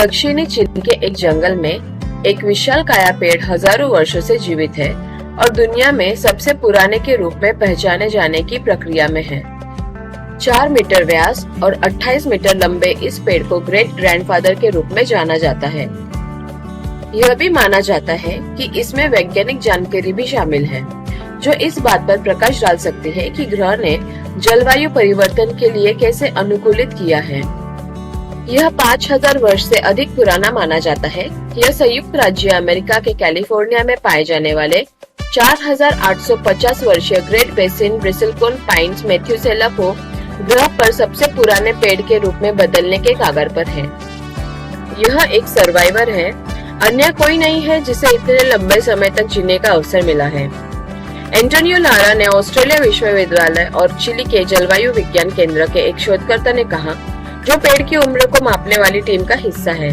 दक्षिणी चीन के एक जंगल में एक विशालकाय पेड़ हजारों वर्षों से जीवित है और दुनिया में सबसे पुराने के रूप में पहचाने जाने की प्रक्रिया में है। 4 मीटर व्यास और 28 मीटर लंबे इस पेड़ को ग्रेट ग्रैंडफादर के रूप में जाना जाता है। यह भी माना जाता है कि इसमें वैज्ञानिक जानकारी भी शामिल है, जो इस बात पर प्रकाश डाल सकती है कि ग्रह ने जलवायु परिवर्तन के लिए कैसे अनुकूलित किया है। यह 5000 वर्ष से अधिक पुराना माना जाता है। यह संयुक्त राज्य अमेरिका के कैलिफोर्निया में पाए जाने वाले 4850 वर्षीय great basin bristlecone pines Methuselah को ग्रह पर सबसे पुराने पेड़ के रूप में बदलने के कागर पर है। यह एक सर्वाइवर है, अन्य कोई नहीं है जिसे इतने लंबे समय तक जीने का अवसर मिला है। एंटोनियो लारा ने ऑस्ट्रेलिया विश्वविद्यालय और चिली के जलवायु विज्ञान केंद्र के एक शोधकर्ता ने कहा, जो पेड़ की उम्र को मापने वाली टीम का हिस्सा है।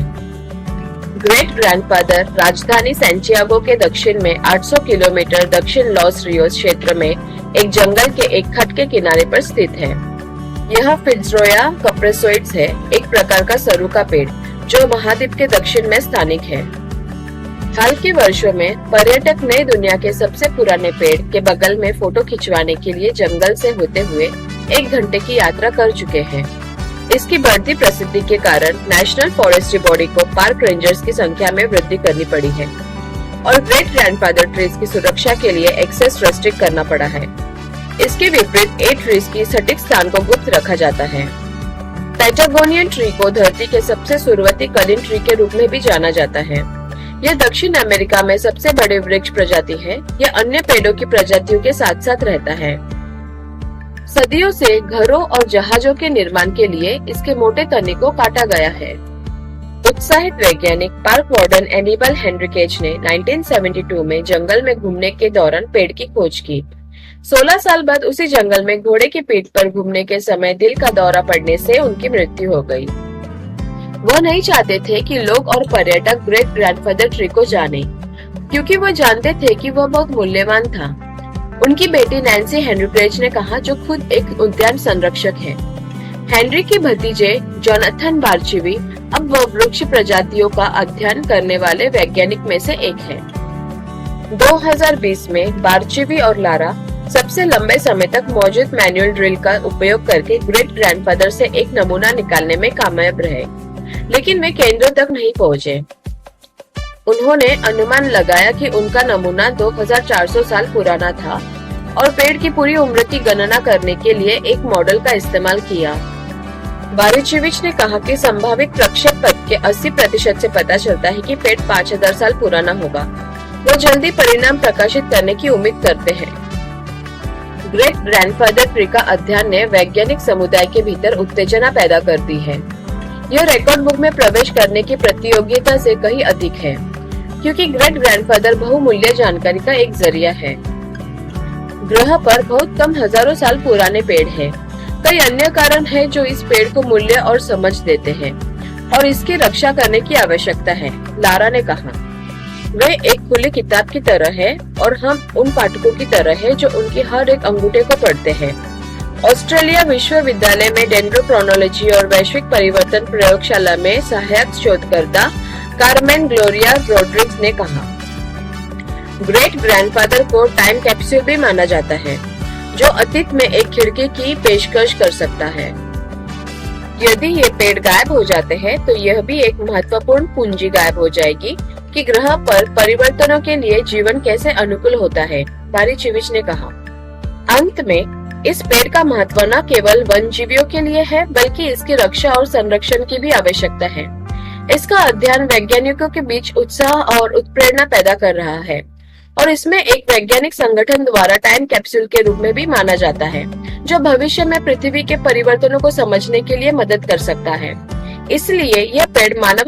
ग्रेट ग्रैंडफादर राजधानी सैंटियागो के दक्षिण में 800 किलोमीटर दक्षिण लॉस रियोस क्षेत्र में एक जंगल के एक खड्ड के किनारे पर स्थित है। यह फिट्जरोया कप्रेसोइड्स है, एक प्रकार का सरू का पेड़ जो महाद्वीप के दक्षिण में स्थानिक है। हाल के वर्षों में पर्यटक नई दुनिया के सबसे पुराने पेड़ के बगल में फोटो खिंचवाने के लिए जंगल से होते हुए 1 घंटे की यात्रा कर चुके हैं। इसकी बढ़ती प्रसिद्धि के कारण नेशनल फॉरेस्ट्री बॉडी को पार्क रेंजर्स की संख्या में वृद्धि करनी पड़ी है और ग्रेट ग्रैंडफादर ट्रीज की सुरक्षा के लिए एक्सेस रेस्ट्रिक्ट करना पड़ा है। इसके विपरीत 8 ट्रीज की सटीक स्थान को गुप्त रखा जाता है। पैटागोनियन ट्री को धरती के सबसे शुरुआती कलिन ट्री के रूप में भी जाना जाता है। यह दक्षिण अमेरिका में सबसे बड़े वृक्ष प्रजाति है। यह अन्य पेड़ों की प्रजातियों के साथ साथ रहता है। सदियों से घरों और जहाजों के निर्माण के लिए इसके मोटे तने को काटा गया है। उत्साहित वैज्ञानिक पार्क वार्डन एनिबल हेनरिकेज ने 1972 में जंगल में घूमने के दौरान पेड़ की खोज की। 16 साल बाद उसी जंगल में घोड़े की पीठ पर घूमने के समय दिल का दौरा पड़ने से उनकी मृत्यु हो गई। वह नहीं चाहते थे कि लोग और पर्यटक ग्रेट ग्रैंडफादर ट्री को जाने, क्योंकि वह जानते थे कि वह बहुत मूल्यवान था। उनकी बेटी नैन्सी हेनरिकेज ने कहा, जो खुद एक उद्यान संरक्षक है। हेनरी के भतीजे जोनाथन बार्चीवी अब वह वृक्ष प्रजातियों का अध्ययन करने वाले वैज्ञानिक में से एक है। 2020 में बार्चीवी और लारा सबसे लंबे समय तक मौजूद मैनुअल ड्रिल का उपयोग करके ग्रेट ग्रैंडफादर से एक नमूना निकालने में कामयाब रहे, लेकिन वे केंद्र तक नहीं पहुंचे। उन्होंने अनुमान लगाया कि उनका नमूना 2400 साल पुराना था और पेड़ की पूरी उम्र की गणना करने के लिए एक मॉडल का इस्तेमाल किया। बारिचेविच ने कहा कि संभावित प्रक्षेपण के 80% से पता चलता है कि पेड़ 5000 साल पुराना होगा। वो जल्दी परिणाम प्रकाशित करने की उम्मीद करते हैं। ग्रेट ग्रैंडफादर ट्री का अध्ययन ने वैज्ञानिक समुदाय के भीतर उत्तेजना पैदा कर दी है। यह रिकॉर्ड बुक में प्रवेश करने की प्रतियोगिता से कहीं अधिक है, क्योंकि ग्रेट ग्रैंडफादर बहुमूल्य जानकारी का एक जरिया है। ग्रह पर बहुत कम हजारों साल पुराने पेड़ हैं। कई अन्य कारण हैं जो इस पेड़ को मूल्य और समझ देते हैं और इसकी रक्षा करने की आवश्यकता है, लारा ने कहा। वे एक खुली किताब की तरह है और हम उन पाठकों की तरह है जो उनकी हर एक अंगूठे को पढ़ते हैं। ऑस्ट्रेलिया विश्वविद्यालय में डेंड्रोक्रोनोलॉजी और वैश्विक परिवर्तन प्रयोगशाला में सहायक शोधकर्ता कार्मेन ग्लोरिया रोड्रिग्स ने कहा, ग्रेट ग्रैंडफादर को टाइम कैप्सूल भी माना जाता है, जो अतीत में एक खिड़की की पेशकश कर सकता है। यदि ये पेड़ गायब हो जाते हैं, तो यह भी एक महत्वपूर्ण पूंजी गायब हो जाएगी कि ग्रह पर परिवर्तनों के लिए जीवन कैसे अनुकूल होता है, बारिचेविच ने कहा। अंत में इस पेड़ का महत्व न केवल वन्यजीवियों के लिए है, बल्कि इसकी रक्षा और संरक्षण की भी आवश्यकता है। इसका अध्ययन वैज्ञानिकों के बीच उत्साह और उत्प्रेरणा पैदा कर रहा है और इसमें एक वैज्ञानिक संगठन द्वारा टाइम कैप्सूल के रूप में भी माना जाता है, जो भविष्य में पृथ्वी के परिवर्तनों को समझने के लिए मदद कर सकता है। इसलिए यह पेड़ मानव